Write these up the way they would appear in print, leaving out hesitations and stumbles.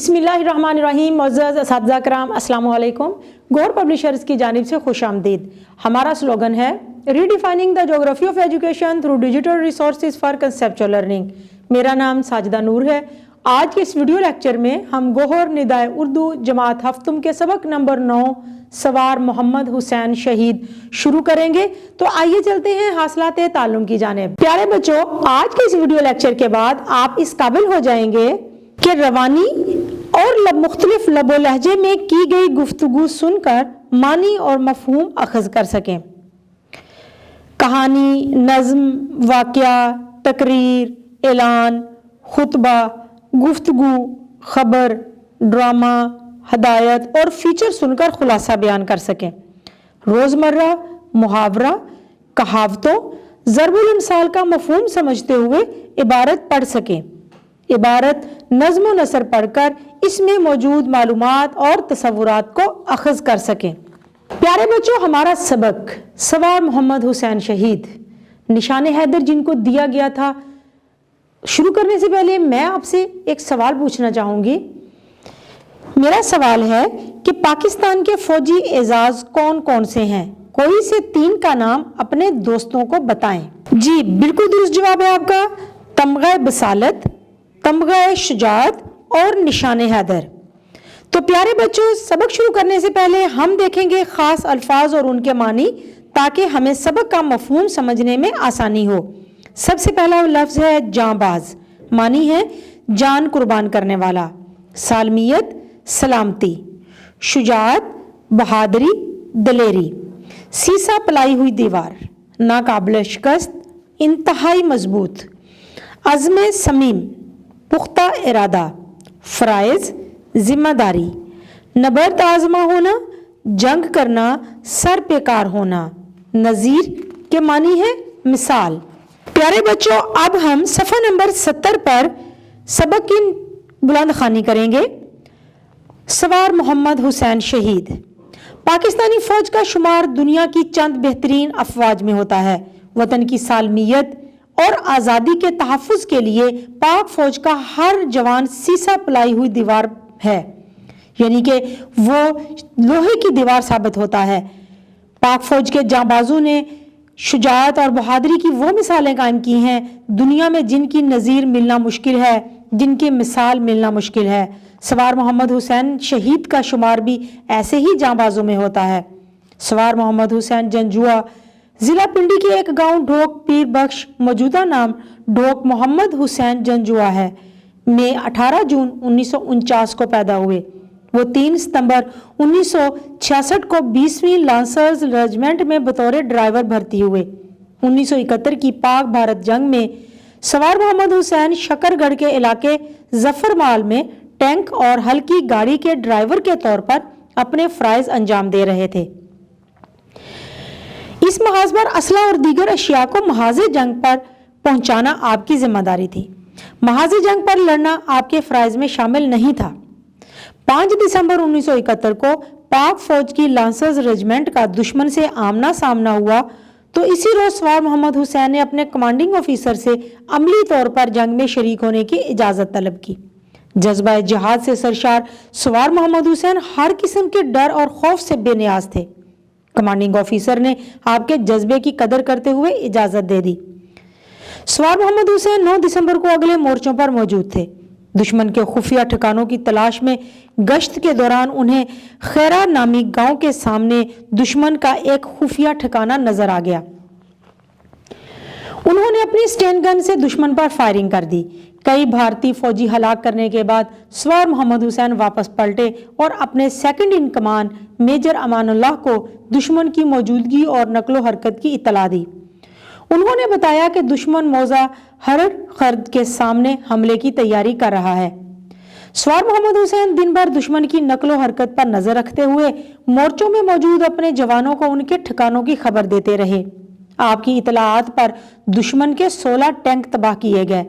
बिस्मिल्लाहिर्रहमानिर्रहीम। मुअज़्ज़ज़ असातिज़ा किराम, अस्सलामु अलैकुम। गौर पब्लिशर्स की जानिब से खुश आमदीद। हमारा स्लोगन है redefining the geography of education through digital resources for conceptual learning. मेरा नाम साजिदा नूर है। आज के इस वीडियो लेक्चर में हम गोहर निदाए उर्दू जमात हफ्तुम के सबक नंबर 9 सवार मोहम्मद हुसैन शहीद शुरू करेंगे। तो आइए चलते हैं हासिलाते ताल्लुम की जानिब। प्यारे बच्चों, आज के इस वीडियो लेक्चर के बाद आप इस काबिल हो जाएंगे कि रवानी और मुख्तलिफ लबो लहजे में की गई गुफ्तगू सुनकर मानी और मफहूम अखज़ कर सकें। कहानी, नज़्म, वाक़या, तकरीर, ऐलान, खुतबा, गुफ्तगू, खबर, ड्रामा, हदायत और फीचर सुनकर खुलासा बयान कर सकें। रोज़मर्रा, मुहावरा, कहावतों, ज़रबुल अमसाल का मफहूम समझते हुए इबारत पढ़ सकें। इबारत नज़्म व नसर पढ़कर इसमें मौजूद मालूमात और तसव्वुरात को अखज़ कर सकें। प्यारे बच्चों, हमारा सबक सवार मोहम्मद हुसैन शहीद निशान हैदर जिनको दिया गया था, शुरू करने से पहले मैं आपसे एक सवाल पूछना चाहूँगी। मेरा सवाल है कि पाकिस्तान के फौजी एजाज कौन कौन से हैं? कोई से 3 का नाम अपने दोस्तों को बताएं। जी बिल्कुल दुरुस्त जवाब है आपका। तमगा बसालत, तमगा शुजाअत और निशान हैदर। तो प्यारे बच्चों, सबक शुरू करने से पहले हम देखेंगे खास अल्फाज और उनके मानी, ताकि हमें सबक का मफहूम समझने में आसानी हो। सबसे पहला लफ्ज़ है जांबाज। मानी है जान कुर्बान करने वाला। सालमियत सलामती, शुजाअत बहादुरी दलेरी। सीसा पलाई हुई दीवार, नाकाबिल शिकस्त, इंतहाई मजबूत। अज़्म समीम, पुख्ता इरादा। फ़राइज़ जिम्मेदारी। नबर्द आज़मा होना, जंग करना, सर पेकार होना। नज़ीर के मानी है मिसाल। प्यारे बच्चों, अब हम सफ़ा नंबर 70 पर सबक की बुलंद खानी करेंगे। सवार मोहम्मद हुसैन शहीद। पाकिस्तानी फ़ौज का शुमार दुनिया की चंद बेहतरीन अफवाज में होता है। वतन की सालमियत और आज़ादी के तहफ़्फ़ुज़ के लिए पाक फ़ौज का हर जवान सीसा पलाई हुई दीवार है, यानी कि वो लोहे की दीवार साबित होता है। पाक फ़ौज के जांबाजों ने शुजाअत और बहादुरी की वो मिसालें कायम की हैं दुनिया में जिनकी नज़ीर मिलना मुश्किल है, जिनकी मिसाल मिलना मुश्किल है। सवार मोहम्मद हुसैन शहीद का शुमार भी ऐसे ही जांबाजों में होता है। सवार मोहम्मद हुसैन जंजुआ ज़िला पिंडी के एक गांव ढोक पीर बख्श, मौजूदा नाम ढोक मोहम्मद हुसैन जंजुआ है, में 18 जून 1949 को पैदा हुए। वो 3 सितंबर 1966 को 20वीं लांसर्स रेजिमेंट में बतौर ड्राइवर भर्ती हुए। 1971 की पाक भारत जंग में सवार मोहम्मद हुसैन शकरगढ़ के इलाके जफरमाल में टैंक और हल्की गाड़ी के ड्राइवर के तौर पर अपने फ़राइज़ अंजाम दे रहे थे। इस महाज पर असला और दीगर अशिया को महाज़े जंग पर पहुंचाना आपकी जिम्मेदारी थी। महाज़े जंग पर लड़ना आपके फ़राइज़ में शामिल नहीं था। 5 दिसंबर 1971 को पाक फौज की लांसर्स रेजिमेंट का दुश्मन से आमना सामना हुआ, तो इसी रोज सवार मोहम्मद हुसैन ने अपने कमांडिंग ऑफिसर से अमली तौर पर जंग में शरीक होने की इजाज़त तलब की। जज्बा जिहाद से सरशार सवार मोहम्मद हुसैन हर किस्म के डर और खौफ से बेनियाज थे। कमांडिंग ऑफिसर ने आपके जज्बे की कदर करते हुए इजाज़त दे दी। सवार मोहम्मद हुसैन 9 दिसंबर को अगले मोर्चों पर मौजूद थे। दुश्मन के खुफिया ठिकानों की तलाश में गश्त के दौरान उन्हें खैरा नामी गांव के सामने दुश्मन का एक खुफिया ठिकाना नजर आ गया। उन्होंने अपनी स्टेन गन से दुश्मन पर फायरिंग कर दी। कई भारतीय फौजी हलाक करने के बाद सवार मोहम्मद हुसैन वापस पलटे और अपने second in command major Amanullah को दुश्मन की मौजूदगी और नकलो हरकत की इत्तला दी। उन्होंने बताया कि दुश्मन मौजा हर खर्द के सामने हमले की तैयारी कर रहा है। सवार मोहम्मद हुसैन दिन भर दुश्मन की नकलो हरकत पर नजर रखते हुए मोर्चों में मौजूद अपने जवानों को उनके ठिकानों की खबर देते रहे। आपकी इतलाआत पर दुश्मन के 16 टैंक तबाह किए गए।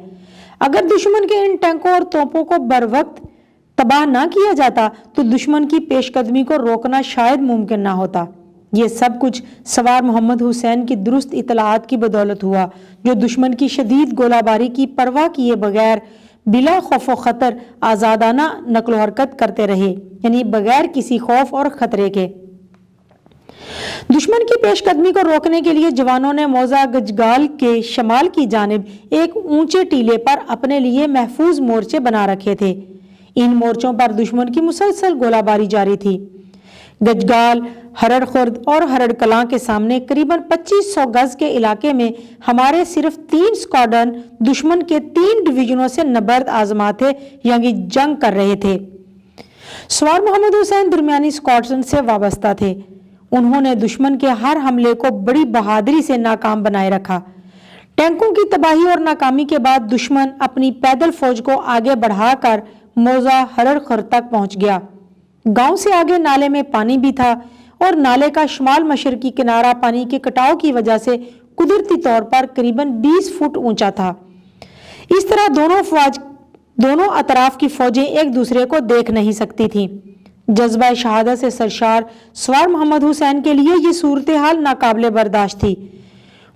अगर दुश्मन के इन टैंकों और तोपों को बर वक्त तबाह ना किया जाता तो दुश्मन की पेशकदमी को रोकना शायद मुमकिन ना होता। ये सब कुछ सवार मोहम्मद हुसैन की दुरुस्त इतलाआत की बदौलत हुआ, जो दुश्मन की शदीद गोलाबारी की परवाह किए बगैर بلا خوف و خطر آزادانہ نقل و حرکت کرتے رہے، یعنی بغیر کسی خوف اور خطرے کے۔ دشمن کی پیش قدمی کو روکنے کے لیے جوانوں نے موضع گجگال کے شمال کی جانب ایک اونچے ٹیلے پر اپنے لیے محفوظ مورچے بنا رکھے تھے۔ ان مورچوں پر دشمن کی مسلسل گولہ باری جاری تھی۔ گجگال، ہرڑ خرد اور ہرڑ کلاں کے سامنے قریباً 2500 گز کے علاقے میں ہمارے صرف 3 اسکواڈرن دشمن کے 3 ڈویژنوں سے نبرد آزما تھے، یعنی جنگ کر رہے تھے۔ سوار محمد حسین درمیانی اسکواڈرن سے وابستہ تھے۔ انہوں نے دشمن کے ہر حملے کو بڑی بہادری سے ناکام بنائے رکھا۔ ٹینکوں کی تباہی اور ناکامی کے بعد دشمن اپنی پیدل فوج کو آگے بڑھا کر موضع ہرڑ خرد تک پہنچ گیا۔ گاؤں سے آگے نالے میں پانی بھی تھا اور نالے کا شمال مشرقی کنارہ پانی کے کٹاؤ کی وجہ سے قدرتی طور پر قریباً 20 فٹ اونچا تھا۔ اس طرح دونوں اطراف کی فوجیں ایک دوسرے کو دیکھ نہیں سکتی تھیں۔ جذبہ شہادت سے سرشار سوار محمد حسین کے لیے یہ صورتحال ناقابل برداشت تھی۔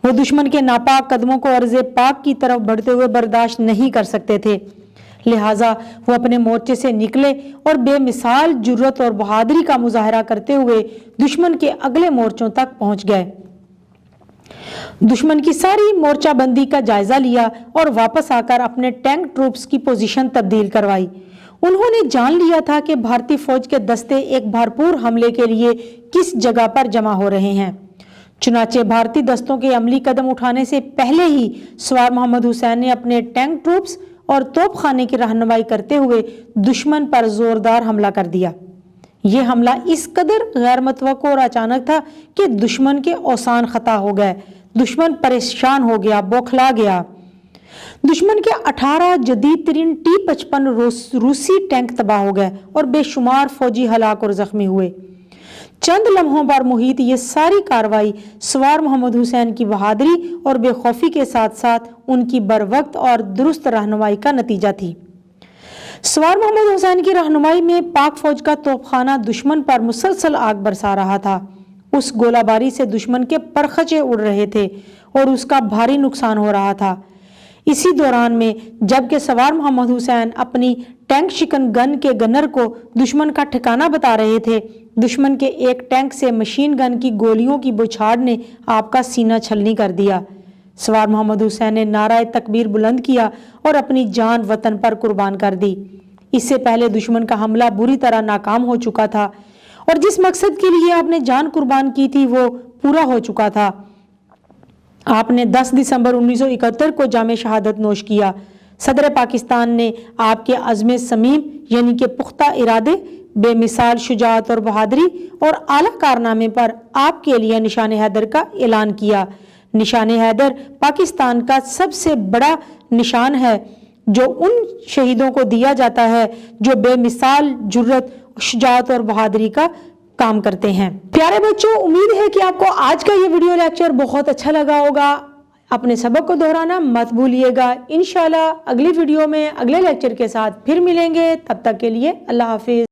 وہ دشمن کے ناپاک قدموں کو عرض پاک کی طرف بڑھتے ہوئے برداشت نہیں کر سکتے تھے، لہٰذا وہ اپنے مورچے سے نکلے اور بے مثال جرأت اور بہادری کا مظاہرہ کرتے ہوئے دشمن کے اگلے مورچوں تک پہنچ گئے۔ دشمن کی ساری مورچہ بندی کا جائزہ لیا اور واپس آ کر اپنے ٹینک ٹروپس کی پوزیشن تبدیل کروائی۔ انہوں نے جان لیا تھا کہ بھارتی فوج کے دستے ایک بھرپور حملے کے لیے کس جگہ پر جمع ہو رہے ہیں۔ چنانچہ بھارتی دستوں کے عملی قدم اٹھانے سے پہلے ہی سوار محمد حسین نے اپنے ٹینک ٹروپس اور توپ خانے کی رہنمائی کرتے ہوئے دشمن پر زوردار حملہ کر دیا۔ یہ حملہ اس قدر غیر متوقع اور اچانک تھا کہ دشمن کے اوسان خطا ہو گئے۔ دشمن پریشان ہو گیا، بوکھلا گیا۔ دشمن کے 18 جدید ترین T-55 روسی ٹینک تباہ ہو گئے اور بے شمار فوجی ہلاک اور زخمی ہوئے۔ چند لمحوں پر محیط یہ ساری کارروائی سوار محمد حسین کی بہادری اور بے خوفی کے ساتھ ساتھ ان کی بروقت اور درست رہنمائی کا نتیجہ تھی۔ سوار محمد حسین کی رہنمائی میں پاک فوج کا توپ خانہ دشمن پر مسلسل آگ برسا رہا تھا۔ اس گولہ باری سے دشمن کے پرخچے اڑ رہے تھے اور اس کا بھاری نقصان ہو رہا تھا۔ اسی دوران میں جبکہ سوار محمد حسین اپنی ٹینک شکن گن کے گنر کو دشمن کا ٹھکانہ بتا رہے تھے، دشمن کے ایک ٹینک سے مشین گن کی گولیوں کی بوچھاڑ نے آپ کا سینہ چھلنی کر دیا۔ سوار محمد حسین نے نعرہ تکبیر بلند کیا اور اپنی جان وطن پر قربان کر دی۔ اس سے پہلے دشمن کا حملہ بری طرح ناکام ہو چکا تھا اور جس مقصد کے لیے آپ نے جان قربان کی تھی وہ پورا ہو چکا تھا۔ آپ نے 10 دسمبر 1971 کو جام شہادت نوش کیا۔ صدر پاکستان نے آپ کے عزم صمیم یعنی کہ پختہ ارادے، بے مثال شجاعت اور بہادری اور اعلیٰ کارنامے پر آپ کے لیے نشان حیدر کا اعلان کیا۔ نشان حیدر پاکستان کا سب سے بڑا نشان ہے جو ان شہیدوں کو دیا جاتا ہے جو بے مثال جرأت، شجاعت اور بہادری کا کام کرتے ہیں۔ پیارے بچوں، امید ہے کہ آپ کو آج کا یہ ویڈیو لیکچر بہت اچھا لگا ہوگا۔ اپنے سبق کو دہرانا مت بھولیے گا۔ انشاءاللہ اگلی ویڈیو میں اگلے لیکچر کے ساتھ پھر ملیں گے۔ تب تک کے لیے اللہ حافظ۔